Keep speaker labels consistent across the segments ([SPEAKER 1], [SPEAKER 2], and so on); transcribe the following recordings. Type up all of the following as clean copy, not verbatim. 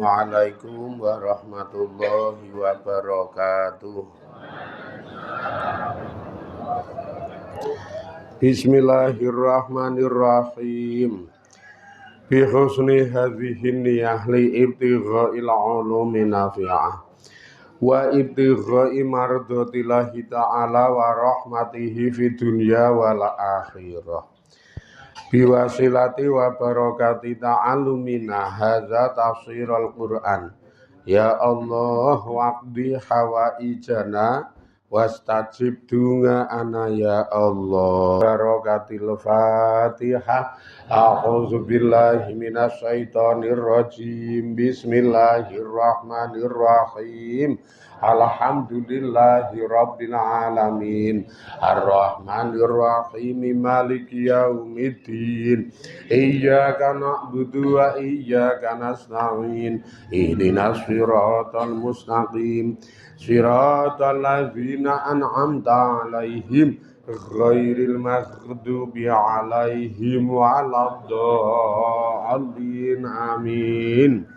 [SPEAKER 1] Assalamualaikum warahmatullahi wabarakatuh. Bismillahirrahmanirrahim. Bi husni hadhihi niyah li ibtigha'il ulumi nafi'ah wa ibtigha'i mardatillahi ta'ala wa rahmatihi fid dunya wal akhirah. Biwasilati wa barakati ta'allumina hadza tafsirul Qur'an. Ya Allah waqdi hawaijana wastajib dungaana ya Allah. Barakatil Fatihah. A'udzu billahi minasyaitonir rajim. Bismillahirrahmanirrahim. Alhamdulillahi rabbil alamin. Ar-Rahmanir Rahim. Maliki yaumiddin. Iyyaka na'budu wa iyyaka nasta'in. Ihdinas siratal mustaqim. Siratal ladzina an'amta 'alaihim ghairil maghdubi 'alaihim waladdallin. Amin.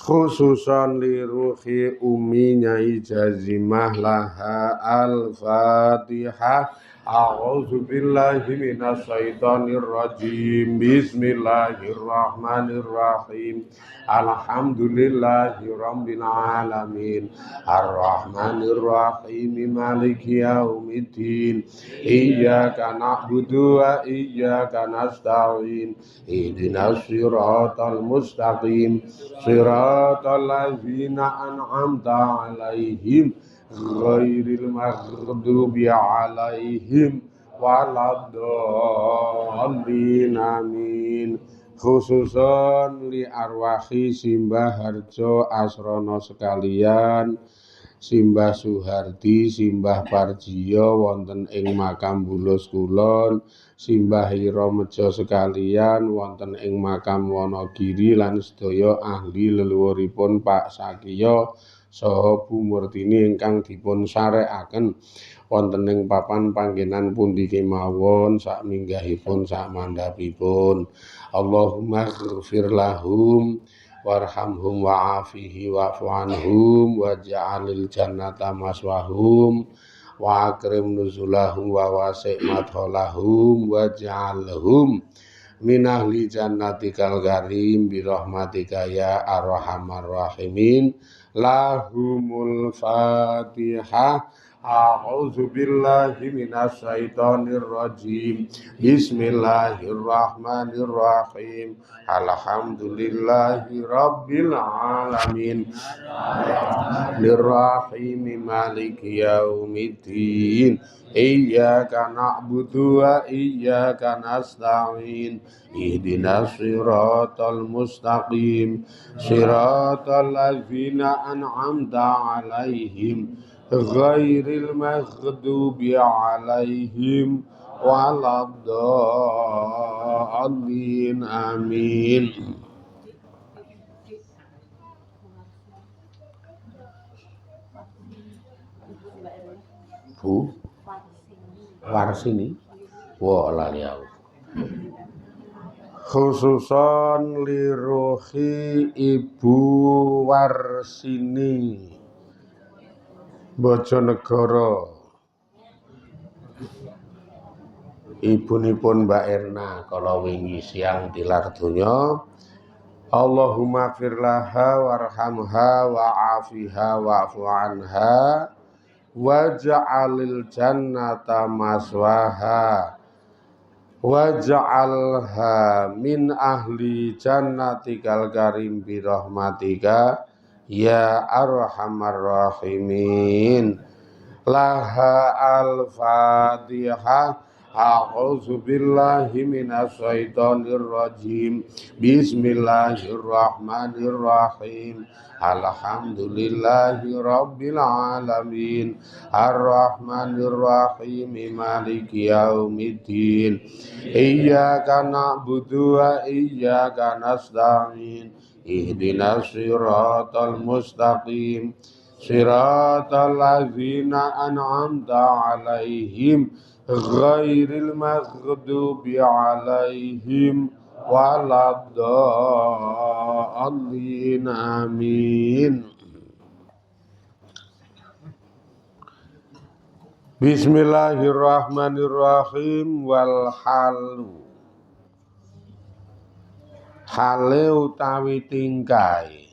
[SPEAKER 1] Khususan li ruhi ummi Nyai Jazimah laha al-Fatihah. A'udzu billahi minasyaitonir rajim. Bismillahirrahmanirrahim. Alhamdulillahi rabbil alamin. Ar-Rahmanir Rahim. Maliki yaumiddin. Iyyaka na'budu wa iyyaka nasta'in. Ihdinas siratal mustaqim. Siratal ladzina an'amta 'alaihim ghairil maghdubi 'alaihim waladdallin. Amin. Khususan li arwahi Simbah Harjo Asrono sekalian, Simbah Suhardi, Simbah Parjiyo wonten ing makam Bulus Kulon, Simbah Hiromejo sekalian wonten ing makam Wonogiri lan sedaya ahli leluhuripun Pak Sakiyo saha Bu Murtini ingkang dipun sarekaken wonten ing papan panggenan pundi kemawon sakminggahipun sakmandhapipun. Allahumma ighfir lahum warhamhum wa'afihi wa'fu anhum waj'alil jannata maswahum wa akrim nuzulahum wa wasi' madkhalahum waj'alhum min ahli jannatikal karim bi rahmatika ya arhamar rahimin. Lahumul Fatihah. A'udzu billahi minasyaitonir rajim. Bismillahirrahmanirrahim. Alhamdulillahi rabbil alamin. Ar-Rahim. Maliki yaumiddin. Iyyaka na'budu wa iyyaka nasta'in. Ihdinas siratal mustaqim. Siratal ladzina an'amta 'alaihim ghairil maghdubi 'alaihim waladdallin. Amin. Bu Warsini lali aku. Khususan li ruhi Ibu Warsini Bojonegoro, ibunipun Mbak Erna kala wingi siang tilar donya. Allahumma ighfir laha warhamha wa'afiha wa'fu anha waj'alil jannata maswaha waj'alha min ahli jannatikal karim bi rahmatika ya arhamar rahimin. Laha al-Fatihah. A'udzu billahi minasyaitonir rajim. Bismillahirrahmanirrahim. Alhamdulillahi rabbil alamin. Ar-Rahmanir Rahim. Maliki yaumiddin. Iyyaka na'budu wa iyyaka nasta'in. Ihdinas siratal mustaqim. Siratal ladzina an'amta 'alaihim ghairil maghdubi 'alaihim waladdallin amin. Bismillahirrahmanirrahim. Wal halu hale utawi tingkai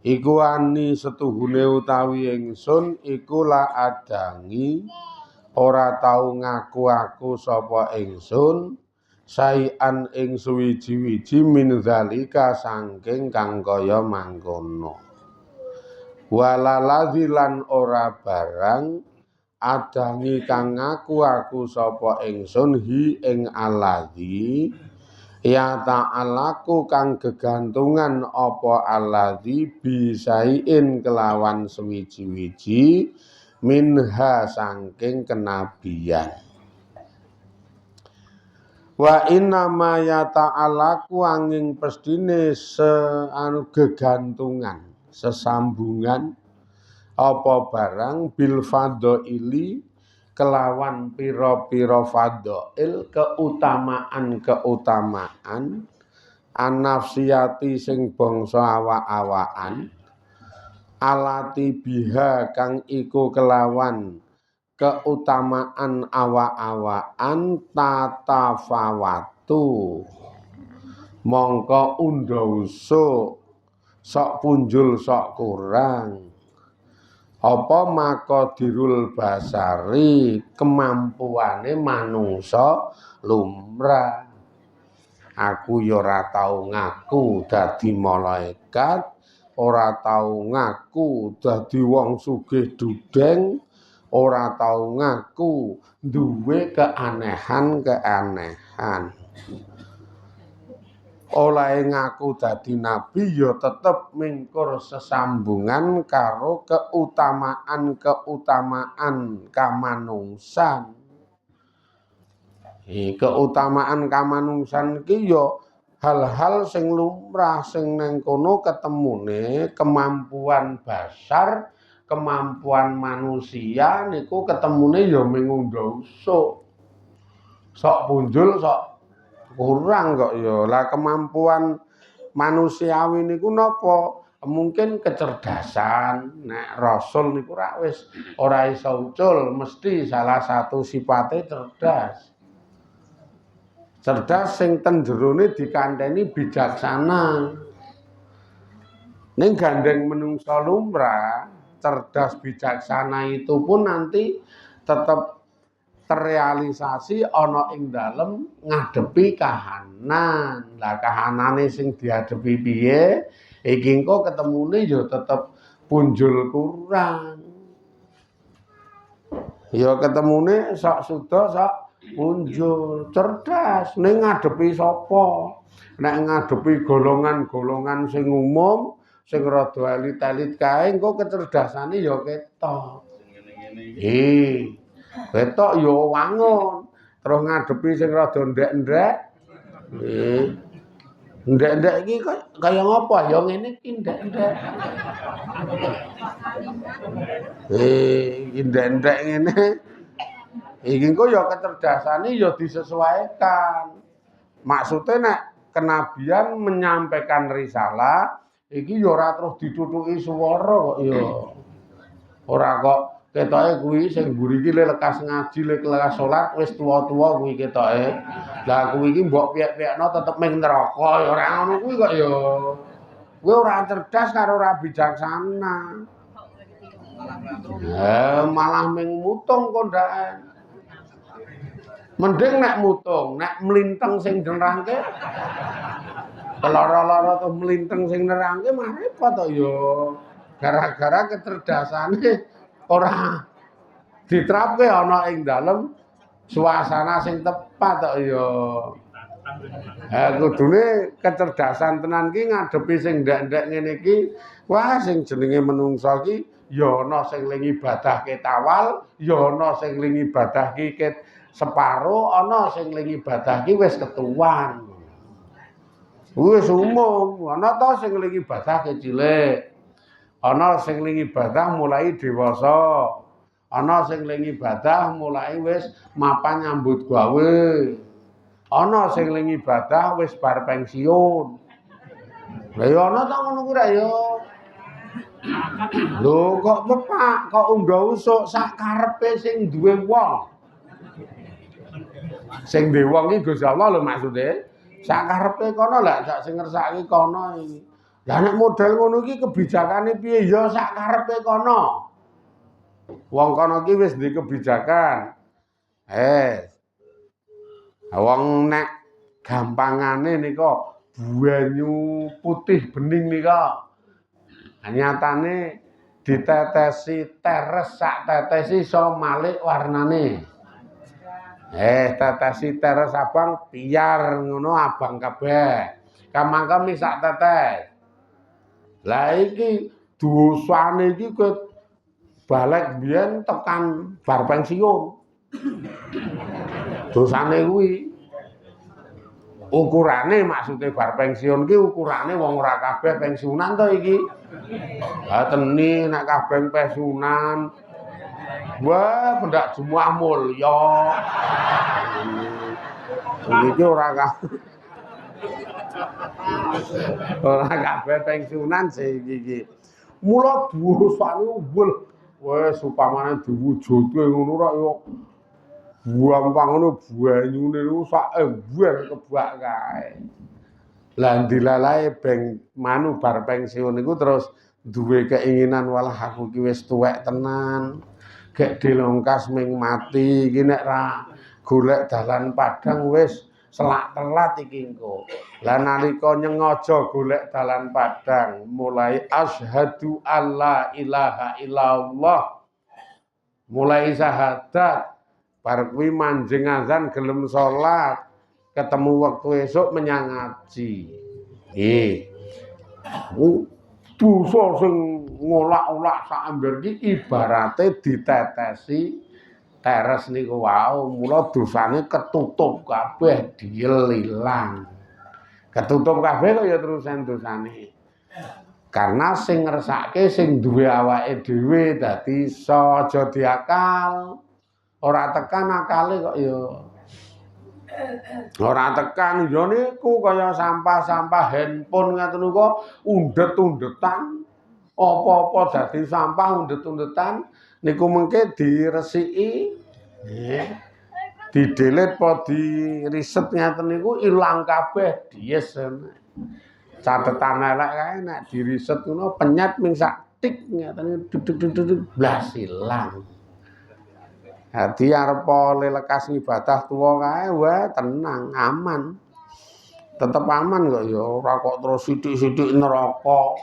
[SPEAKER 1] iku ani setuhune utawi ingsun iku la adangi ora tau ngaku aku sapa ingsun sayan ing suwiji-wiji min zalika saking kang kaya mangkono. Walaladzi lan ora barang adangi kang ngaku aku sapa ingsun hi ing aladzi ya ta'alaku kang gegantungan apa aladzi bisaiin kelawan sewiji-wiji minha saking kenabian. Wa inna ma ya ta'alaku angin pestine gegantungan sesambungan apa barang bil fadhaili kelawan pira-pira fadhail keutamaan an-nafsiyati sing bangsa awak-awakan alati biha kang iku kelawan keutamaan awak-awakan tatafawatu mongko undha-usuk sok punjul sok kurang apa maqadirul basari kemampuane manungsa lumrah. Aku ya ora tau ngaku dadi malaikat, ora tau ngaku dadi wong sugih dudeng, ora tau ngaku duwe keanehan-keanehan. Oleh ngaku dadi nabi ya tetep mingkur sesambungan karo keutamaan kamanungsan. Keutamaan kamanungsan iki ya hal-hal sing lumrah sing nang kono ketemune kemampuan basar, kemampuan manusia niku ketemune ya ming usuk. Sok punjul sok kurang kok ya. Lah kemampuan manusiawi niku napa? Mungkin kecerdasan. Nek rasul niku ora iso ucul, mesti salah satu sifate cerdas. Cerdas sing ten jerone dikandheni bijaksana. Ning gandeng menungsa lumrah, cerdas bijaksana itu pun nanti tetap terrealisasi ana ing dalem ngadepi kahanan. Lah kahanane sing diadepi piye? Iki engko ketemune ya tetep punjul kurang. Ya ketemune sak suda sak punjul. Cerdas ning ngadepi sapa? Nek ngadepi golongan-golongan sing umum, sing rada elit-elit kae engko kecerdasane ya ketok. Ketok ya wangun, terus ngadepi sing rada ndek-ndek. Ndek-ndek iki kaya ngapa? Ya ngene iki ndek-ndek. Ndek-ndek ngene. Iki engko ya kecerdasane ya disesuaikan. Maksudnya nek kenabian menyampaikan risalah iki ya ora terus ditutuki swara kok ya. Ora kok ketoke kuwi sing mburi iki lekas ngaji, lekas salat wis tuwa-tuwa kuwi ketoke. Lah kuwi iki mbok piyek-piyekno tetep ning neraka ya ora ngono kuwi kok ya. Kuwi ora cerdas karo ora bijaksana. Malah ming mutung kondakan. Mending nek mutung, nek mlinteng sing nerangke. Keloro-loro tuh mlinteng sing nerangke mah repot to ya. Gara-gara kecerdasane ora diterapke ana ing dalem suasana sing tepat kok ya. Kudune kecerdasan tenan ki ngadepi sing ndek-ndek ngene iki, wah sing jenenge menungsa ki ya ana sing ling ibadahke tawal, ya ana sing ling ibadahke separo, ana sing ling ibadahke wis ketuwan. Wis umum, ana ta sing ling ibadahke cilik. Ana sing ling ibadah mulai dewasa. Ana sing ling ibadah mulai wis mapan nyambut gawe. Ana sing ling ibadah wis bar pensiun. Lah ya ana ta ngono kuwi ra ya. Lho kok pepak kok undha usuk sak karepe sing duwe wong. Sing duwe wong iki Gusti Allah lho maksude. Sak karepe kono lah sak sing ngersake kono iki. Lah nek model ngono iki kebijakane piye ya sak karepe kono. Wong kono iki wis duwe kebijakan. Wong nek gampangane nika banyu putih bening nika. Nyatane ditetesi teres sak tetes iso malik warnane. Tetesi teres abang biar ngono abang kabeh. Kamangka sak tetes. Lah iki dosane iki balik biyen tekan bar pensiun. Dosane kuwi ukurane maksude bar pensiun ki ukurane wong ora kabeh pensiunan to iki. Lah teni nek kabeh pensiunan. Wah, pendak semua mulya. Iki ora kabeh pensiunan sing iki. Mula dosane uwul. Wes upamane diwujudke ngono ra ya gampang ngono banyune niku sak ember kebak kae. Lah dilalae beng manu bar pensiun niku terus duwe keinginan walah aku ki wis tuwek tenan. Gek dilongkas ming mati iki nek ra golek dalan padang wis selak telat iki engko. Lah nalika nyengaja golek dalan padang mulai asyhadu alla ilaha illallah mulai syahadat bar kuwi manjing azan gelem salat ketemu wektu esuk menyang ngaji. Dosa sing ngolak-olak sak ember iki ibarate ditetesi teres niku wau, mula dosane ketutup kabeh diilang. Ketutup kabeh kaya terusan dosane. Karena sing ngersake sing duwe awake dhewe dadi iso aja diakal. Ora tekan akale kok ya. Ora tekan ya niku kaya sampah-sampah handphone ngoten niku undet-undetan. Apa-apa dadi sampah undet-undetan niku mengke diresiki didelete apa di riset ngaten niku ilang kabeh dies. Catetan elek kae nek di riset ngono penyet ming sak tik ngaten duduk blas ilang. Dadi arep lekas ibadah tuwa kae wae tenang, aman. Tetep aman kok ya, ora kok terus sithik-sithik neraka.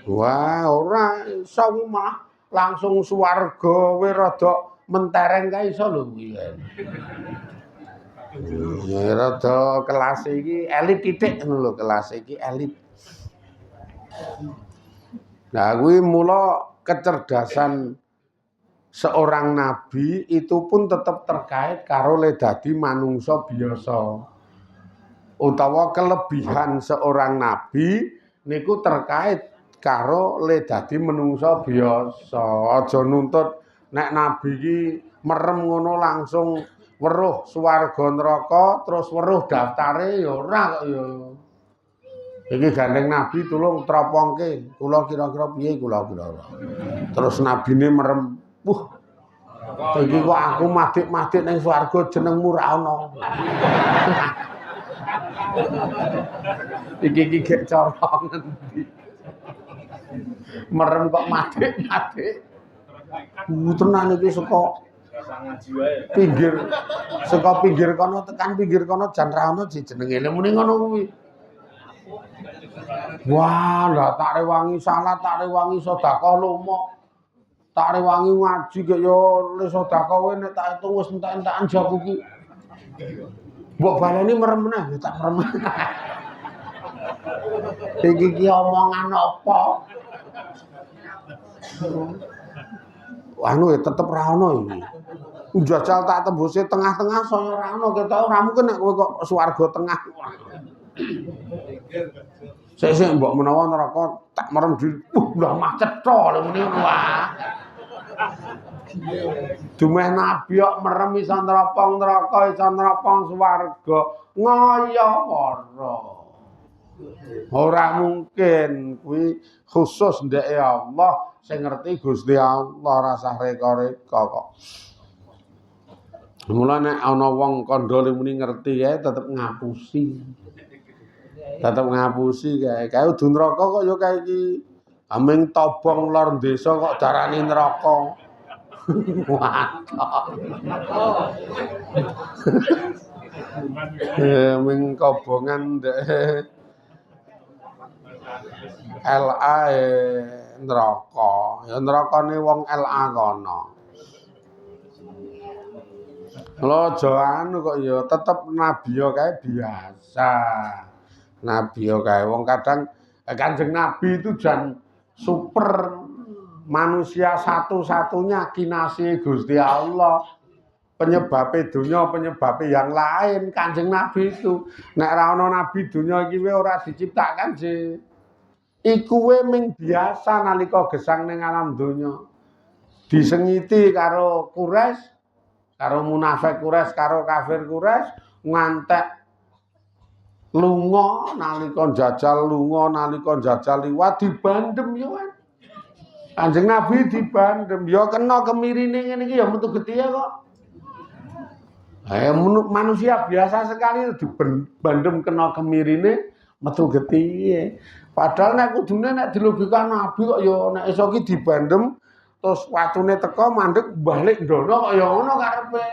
[SPEAKER 1] Wah, ora iso kuwi malah langsung swarga we rada mentereng kae iso lho kuwi. Ya rada kelas iki elit titik ngono lho, kelas iki elit. Nah, kuwi mula kecerdasan seorang nabi itu pun tetap terkait karo le dadi manungsa biasa. Utawa kelebihan seorang nabi niku terkait karo le dadi manungsa biasa. Aja nuntut nek nabi iki merem ngono langsung weruh swarga neraka terus weruh daftare ya ora kok ya. Iki gandeng nabi tulung tropongke. Kula kira-kira piye kula kira-kira. Terus nabine merem. Iki kok aku madik-madik ning swarga jenengmu ra ono. Iki gek cara ngendi. Merem kok madik-madik. Tenan iki saka pinggir saka pinggir kono tekan pinggir kono jan ra ono jenenge lha muni ngono kuwi. Wah, lah tak rewangi salat, tak rewangi sedekah lomo. Tak rewangi ngaji kok ya le sedekah kowe nek tak hitung wis entek-entekan jabu ki. Mbok baleni merem meneh, ya tak merem. Iki omongan apa? Anu ya tetep ra ono iki. Njajal tak tembusi tengah-tengah saya ora ono ketok ora mungkin nek kowe kok swarga tengah. Sik mbok menawa neraka tak merem di lah macet to lho muni ngono wae. Dumeh nabi kok merem iso neraka iso neraka swarga ngoyo ora. Ora mungkin kuwi khusus ndeke Allah sing ngerti Gusti Allah rasah reka-reka kok. Mula nek ana wong kandha muni ngerti kae tetep ngapusi. Tetep ngapusi kae. Kae udu neraka kok ya kae iki. Aming tobong lor desa kok darani neraka. Aming kobongan ndek LA neraka. Ya nerakane wong LA kono. Lho aja anu kok ya tetep nabi kae biasa. Nabi kae wong kadang Kanjeng Nabi itu jan super manusia satu-satunya kinasih Gusti Allah. Penyebab dunia, penyebab yang lain Kanjeng Nabi itu. Nek ra ana nabi dunia iki ora diciptakan sih. Iku ming biasa nalika gesang ning alam donya. Disengiti karo Quraisy, karo munafik Quraisy, karo kafir Quraisy ngantek lunga nalika jajal liwat dibandem yo kan. Kanjeng Nabi dibandem yo kena kemirine ngene iki ya metu getih kok. Manusia biasa sekali dibandem kena kemirine metu getih. Padahal nek kudune nek dilogika Nabi kok ya nek iso ki dibandem terus watune teko mandek balik ndono kok ya ngono karepe.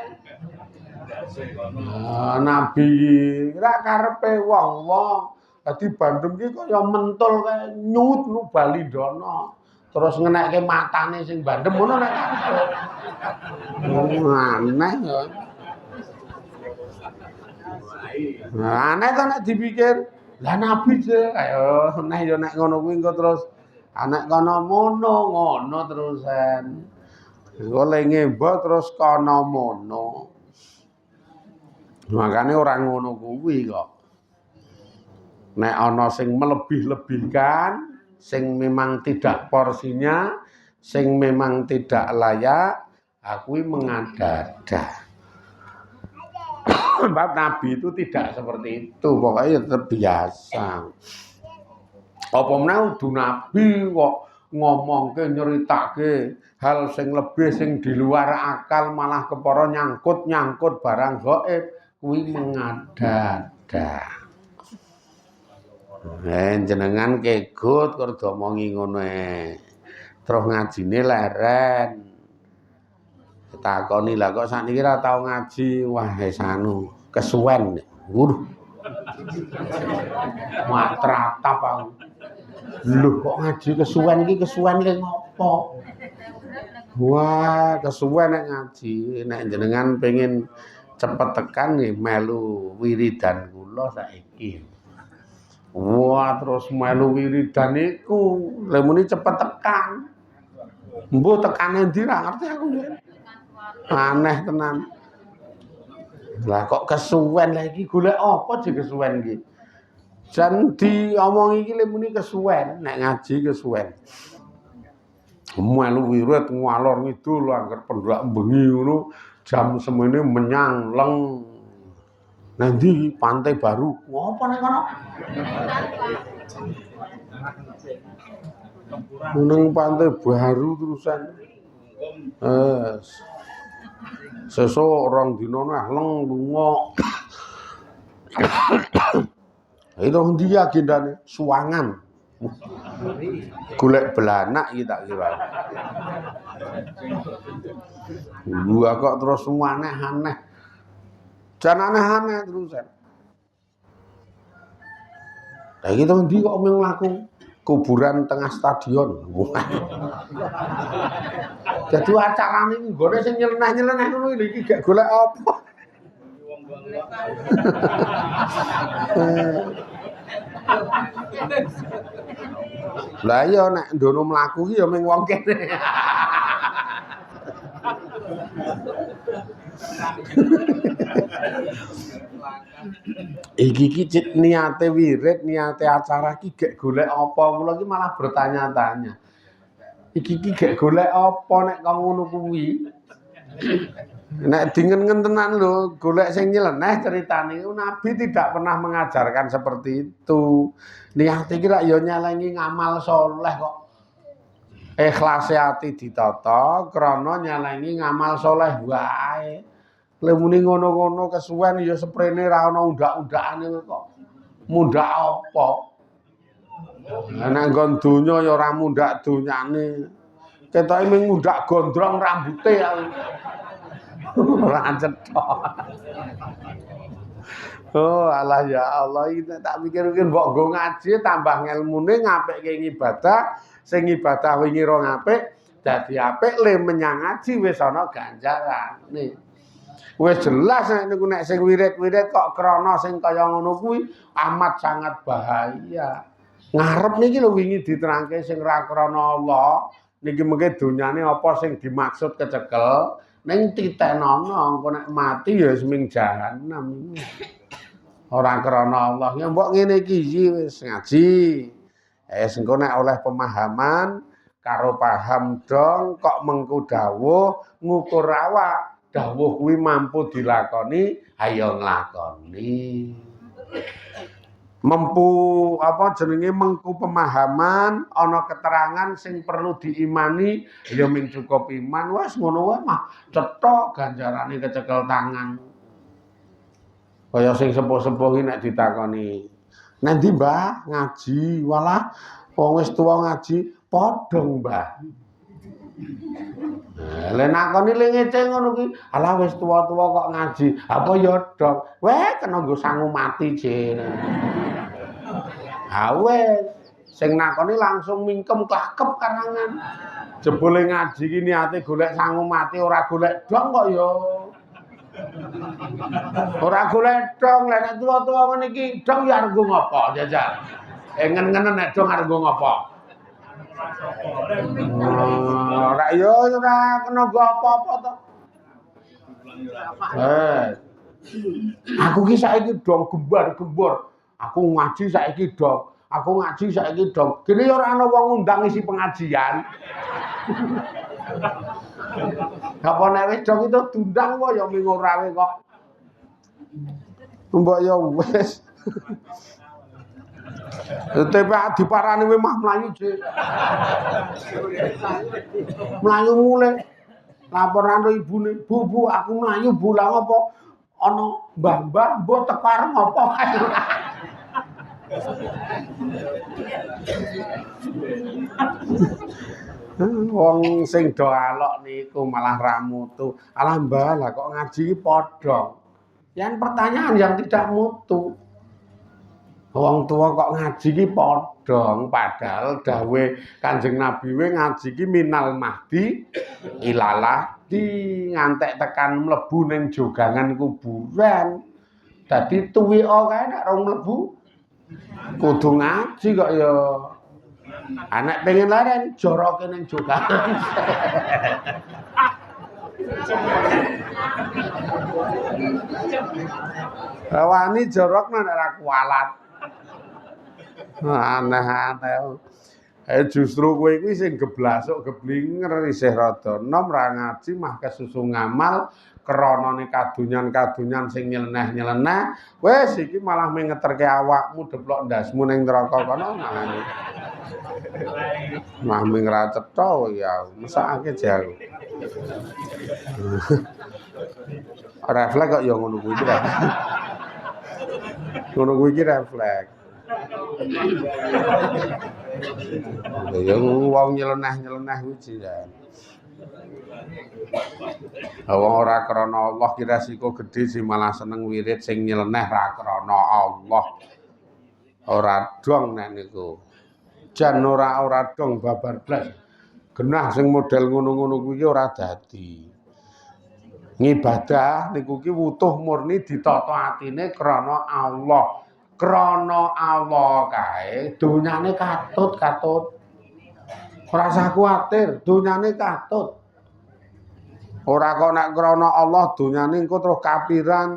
[SPEAKER 1] Nabi ora karepe wong-wong. Dadi bandem ki kok ya mentul kae nyut nu bali ndono. Terus ngenekke matane sing bandem ngono nek karepe. Aneh ya. Aneh to nek dipikir. Lah Nabi je ayo neh yo nek ngono kuwi engko terus anak kono ngono terusan. Engko le ngembok terus kono mono. Makane ora ngono kuwi kok. Nek ana sing melebih-lebihkan, sing memang tidak porsinya, sing memang tidak layak, aku mengada-ada. Sebab Nabi itu tidak seperti itu, pokoknya tetap biasa. Apa meneh udu Nabi kok ngomongke nyeritake hal sing lebih sing di luar akal malah kepara nyangkut barang gaib kuwi mengada-ada. Jenengan kegut kok domongi ngono terus ngajine leren. Takoni lah kok sakniki ra tau ngaji, wah sanu kesuwen. Wuh. Matratap aku. Lho kok ngaji kesuwen iki kesuwen le ngopo? Wah, kesuwen nek ngaji, nek jenengan pengen cepet tekan nggih melu wiridan kula saiki. Wah, terus melu wiridan iku, lha muni cepet tekan. Mbuh tekane ndi ra ngerti aku. Aneh tenan. Lah kok kesuwen lah iki golek apa je kesuwen iki? Jan diomongi iki le muni kesuwen, nek ngaji kesuwen. Melu wirid ngalor ngidul angger pendak bengi ngono jam semene menyang leng. Nanti Pantai Baru. Ngopo nek kono? Nang Pantai Baru terusan. Sesuk rong dina neh leng lunga. Itu ndi agendane? Suwangan. Golek belanak iki tak kira. Gua kok terus aneh-aneh. Jan aneh-aneh terusan. Lah iki to ndi kok mlaku kuburan tengah stadion. Jadi acarane iki nggone sing nyeleneh-nyeleneh ngono iki gak golek apa. Lah iya nek ndono mlaku iki ya ming wong kene. Iki niate wirid, niate acara iki gek golek apa? Kula iki malah bertanya-tanya. iki gek golek apa nek kok ngono kuwi. Nek dingen tenan lho, golek sing nyeleneh ceritane Nabi tidak pernah mengajarkan seperti itu. Niat iki lak ya nyelengi ngamal soleh kok. Ikhlas ati ditata krana nyelengi ngamal soleh wae. Lemuni ngono-ngono kesuwen ya sprene ra ana undak-undakane kok. Mundak apa? Nek nggon donya ya ora mundak donyane. Ketoke mung mundak gondrong rambute ya. Ora cetha. Oh alah ya Allah, iki tak pikir-pikir mbok nggo ngaji tambah ngelmune ngapikke ibadah, sing ibadah wingi ro ngapik, dadi apik le menyang ngaji wis ana ganjarane. Wis jelas niku nek sing wirid-wirid kok krana sing kaya ngono kuwi amat sangat bahaya. Ngarep niki lho wingi diterangke sing ra krana Allah, niki mengke donyane apa sing dimaksud kecekel. Ning titenono engko nek mati ya wis ming jahanam. Ora krana Allah. Ya mbok ngene iki wis ngaji. Engko nek oleh pemahaman karo paham dong kok mengku dawuh ngukur awak. Dawuh kuwi mampu dilakoni, ayo nglakoni. Mampu apa jenenge mengku pemahaman ana keterangan sing perlu diimani ya ming cukup iman wis ngono wae mah cetha ganjarane kecekel tangan kaya sing sepuh-sepuh iki nek ditakoni nanti Mbah ngaji walah wong wis tuwa ngaji padha Mbah lha nakoni le ngece ngono kuwi alah wis tuwa-tuwa kok ngaji apa ya dok weh kena nggo sangu mati jene Awes sing nakoni langsung mingkem klakep karangan. Jebule ngaji ki niate golek sangu mati ora golek dong kok ya. Ora golek dong, lha nek tuwa-tuwa ngene iki dong ya arep ngopo jajal. Ngen-ngenen nek dong arep ngopo. Ora ya ora kena nggo apa-apa to. Aku ki saiki dong gembar-gembor. Aku ngaji saiki dong. Aku ngaji saiki dong. Gene ya ora ana wong ngundang isi pengajian. Apa nek wis dong itu diundang kok ya ming ora wae kok. Mbok ya wis. TPA diparani wae mah mlayu jek. Mlayu mulih. Laporan karo ibune, "Bu, aku mlayu bulang apa?" Ana mbah-mbah mbok teko arep ngopo kae. Wong sing do alok niku malah ra mutu. Alah mbah, lah kok ngaji iki padha. Yang pertanyaan yang tidak mutu. Wong tua kok ngaji iki padha, padahal dawuh Kanjeng Nabi we ngaji iki minal mahdi ilalah di ngantek tekan mlebu ning jogangan kuburan. Dadi tuwika kae nek rong mlebu kudu ngaji kok ya. Anak pengen laren joroke ning jogangan. Wani jorokna nek ra kualat. Aneh-aneh. Justru kowe kuwi sing geblasuk geblinger isih rada enom ra ngaji mah kesusu ngamal kronane kadunyan-kadunyan sing nyeleneh-nyeleneh wis iki malah mengeterke awakmu deplok ndasmu ning neraka kono mangane. Mah ming ra cetha ya mesake jauh. Refleks kok ya ngono kuwi iki. Ngono kuwi iki refleks. Ya wong nyeleneh-nyeleneh kuwi jiran. Wong ora krana Allah ki resiko gedhe sing malah seneng wirid sing nyeleneh ra krana Allah. Ora dong nek niku. Jan ora dong babar blas. Genah sing model ngono-ngono kuwi ora dadi. Ngibadah niku ki wutuh murni ditata atine krana Allah. Krana Allah kae donyane katut. Ora usah kuwatir, donyane katut. Ora kok nek krana Allah donyane engko terus kapiran,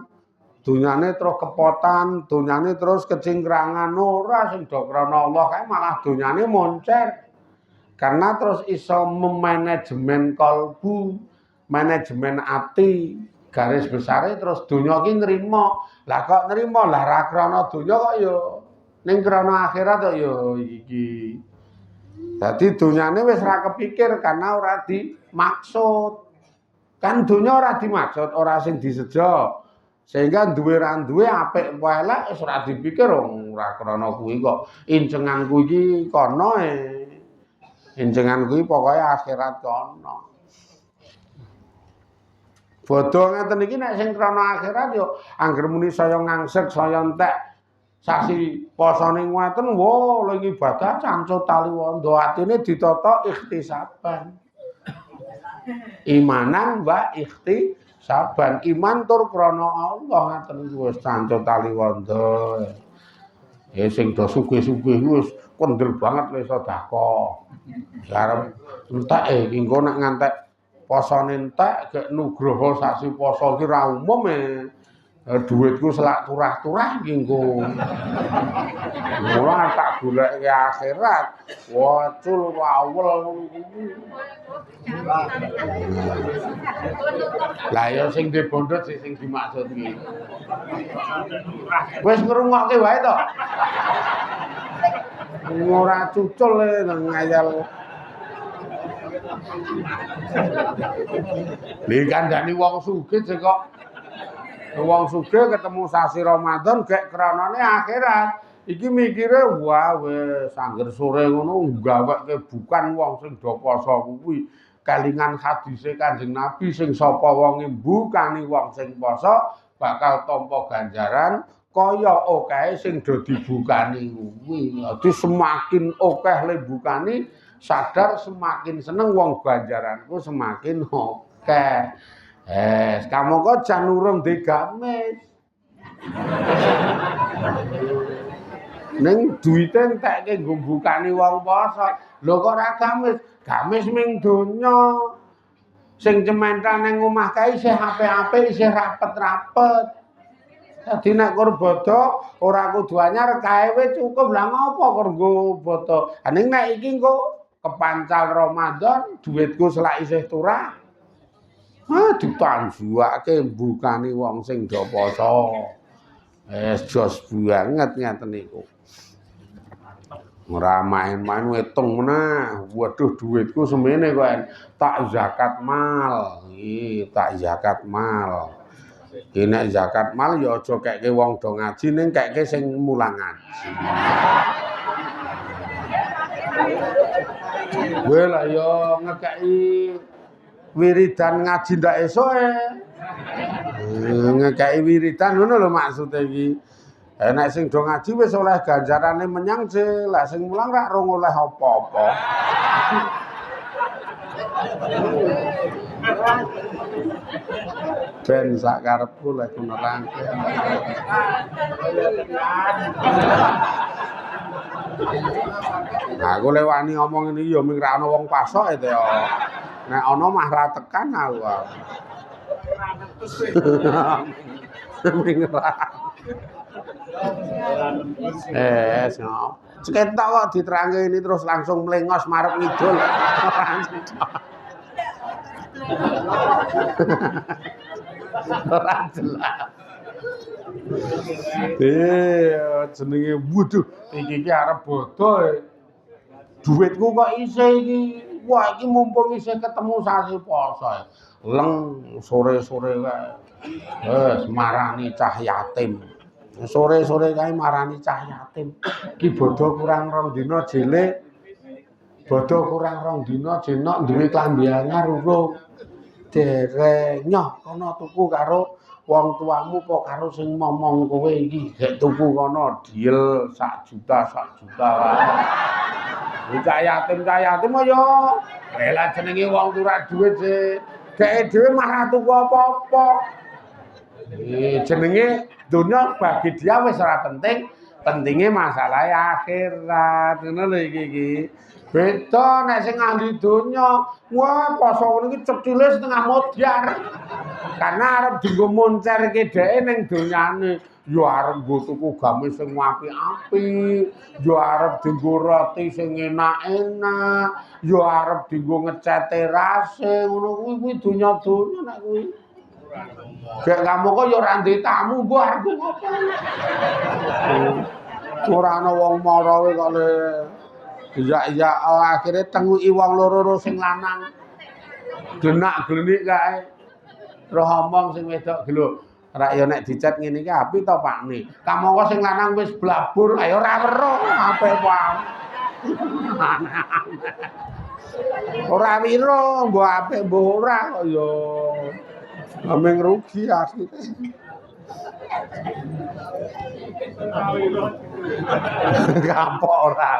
[SPEAKER 1] donyane terus kepotan, donyane terus kecingkrangan ora sing do krana Allah kae malah donyane moncer. Karena terus iso memanajemen kalbu, manajemen ati, garis besare terus donya ki nrimo. Lah kok nrimo lah ra krana donya kok ya ning krana akhirat kok ya iki. Dadi donyane wis ra kepikir karena ora dimaksud. Kan donya ora dimaksud, ora sing disejo. Sehingga duwe ra duwe apik apa elek wis ora dipikir ora krana kuwi kok incenganku iki kono incengan kuwi pokoke akhirat kono. Bodho ngeten iki nek sing krana akhirat yo angger muni saya ngangsek saya entek sasi posone ngoten wo lho ibadah cancut tali wanda atine ditata ikhtisaban. Imanan wa ikhtisaban iman tur krana Allah ngaten wis cancut tali wanda. Ya sing do sugih-sugih wis kendel banget wis sedekah. Arep entek iki engko nek ngantek posone entek gek nugroho sasi poso ki ra umum duitku selak turah-turah iki engko. Ora tak goleke akhirat. Wacul wawel ngono kuwi. Lah ya sing dibondot sing dimaksud iki. Wis ngrungokke wae to. Ora cucul ngayal. Li kandhani wong sugih kok wong sugih ketemu sasi Ramadan gek kranane akhirat. Iki mikire wah wis angger sore ngono gaweke bukan wong sing do poso kuwi. Kalingan hadise Kanjeng Nabi sing sapa wong mbukani wong sing poso bakal tampa ganjaran kaya okehe sing do dibukani kuwi. Dadi semakin akeh le bukani sadar semakin seneng wong ganjaranku semakin akeh. Kamu kok jan urung digamis. Ning duwite entekke nggo mbukani wong poso. Lho kok ora gamis? Gamis ming donya. Sing cementan ning omah kae isih apik-apik, isih rapet-rapet. Dadi nek kur bodho ora kudu anyar kae wis cukup. Lah ngopo kur nggo bodho? Ning nek iki engko kepancal Ramadan, duitku selak isih turah. Ditanjuake mbukani wong sing do poso. Jos banget ngeten niku. Ora main-main ngitung meneh. Waduh duitku semene kok tak zakat mal. Tak zakat mal. Ki nek zakat mal ya aja keke wong do ngaji ning keke sing mulang ngaji. Kowe lah ya ngekeki wiridan ngaji ndak esoke. Ngekeki wiridan ngono lho maksude iki. Nek sing do ngaji wis oleh ganjarane menyang sih, lah sing mulang rak rong oleh apa-apa. Ben sak karepku lek nerangke. Nah, aku lewani ngomong ini ya ming ra ana wong pasok ya. Nek ana mah ra tekan aku. Ming ra. Ceketok kok diterangke ini terus langsung mlengos marep ngidul. Ora jelas. Jenenge waduh iki arep bodho. Duitku kok isih iki. Wah iki mumpung isih ketemu sasi poso. Leng sore-sore kae. Wes marani cah yatim. Sore-sore kae marani cah yatim. Ki bodho kurang 2 dina jele. Bodho kurang 2 dina jenok duwe klambi anyar urung. Dereng nyoh kono tuku karo wong tuamu apa karo sing momong kowe iki gek tuku kono diel 1 juta wae. Cah yatim ya rela jenenge wong ora duit sih. Deke dhewe mah ra tuku apa-apa. Jenenge donya bagi dia wis ora penting, pentinge masalahe akhirat. Ngono lho iki. Beda nek sing ahli donya, wah poso ngono iki cepcile setengah modyar. Karena arep dienggo moncerke dheke ning donyane. yo arep nggo tuku gamis sing apik-apik, yo arep dienggo roti sing enak-enak, yo arep dienggo ngecat terase, ngono kuwi donya-donya nek kuwi. Gek kamu kok yo ora ndek tamu, mbok arep ngopo? Ora ana wong mara kok le iya akhire tenguki wong loro sing lanang. Genak-glenik kae. Terus omong sing wedok gelo. Rak ya nek dicet ngene iki apik to Pakne. Kamangka sing lanang wis blabur, ayo ora weruh apik wae. Ora wira, mbok apik mbok ora kok ya. Ameng rugi asline. Kapok ora.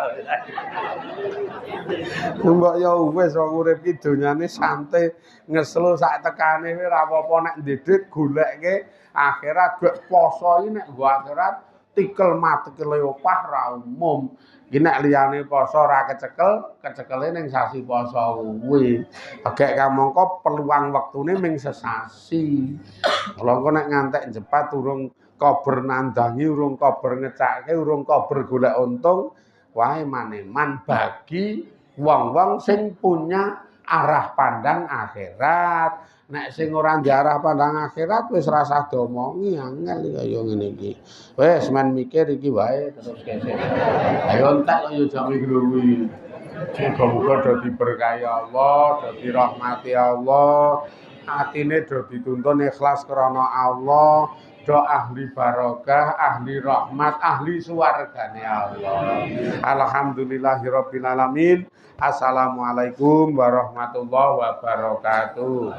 [SPEAKER 1] Mbok ya wis wong urip iki donyane santai ngeslu sak tekane kowe ora apa-apa nek ndedit goleke akhirat gek poso iki nek nggo akhirat tikel matikele opah ra umum. Iki nek liyane poso ora kecekele ning sasi poso kuwi. Gek kamangka peluang wektune ming sesasi. Lha engko nek ngantek jepat urung kober nandangi, urung kober ngecake, urung kober golek untung, wae maneman bagi wong-wong sing punya arah pandang akhirat. Nek sing ora ndek arah pandang akhirat wis rasa diomongi angel kaya ngene iki. Wis men mikir iki wae terus kesek. Ayo entek kaya jame kuwi. Muga-muga dadi berkahi Allah, dadi rahmati Allah. Atine do dituntun ikhlas krana Allah. Do ahli barokah, ahli rahmat, ahli suwargane Allah. Alhamdulillahirabbil alamin. Assalamualaikum warahmatullahi wabarakatuh.